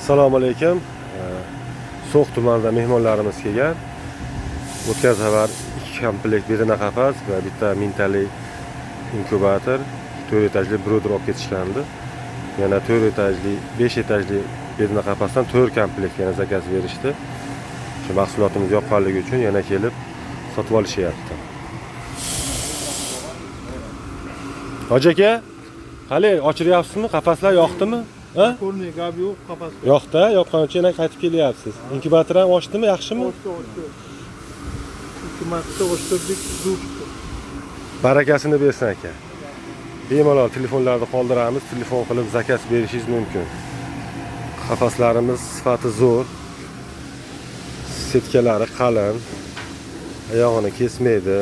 Assalomu alaykum. So'x tumanida mehmonlarimiz kelgan. O'tgan safar 2 komplekt bedana qafas va bitta mintali inkubator, 4 etajli broder olib ketishgandi. Yana 4 etajli, 5 etajli bedana qafasdan 4 komplekt yana zakaz berishdi. Shu mahsulotimiz yoqqanligi uchun yana kelib sotib olishyapti. Hoji aka, qani ochiryapsizmi? Qafaslar yoqdimi? Ha? Ko'rning, gap yo'q, qafas. Yo'qda, yoqqanicha yana qaytib kelyapsiz. Inkubator ham ochdimi, yaxshimi? Ochdi. Ikki marta ochtirdik, zo'rdi. Barakasini bersin aka. Bemalol telefonlarni qoldiramiz, telefon qilib zakaz berishingiz mumkin. Qafaslarimiz sifati zo'r. Setkalari qalin. Oyog'ini kesmaydi.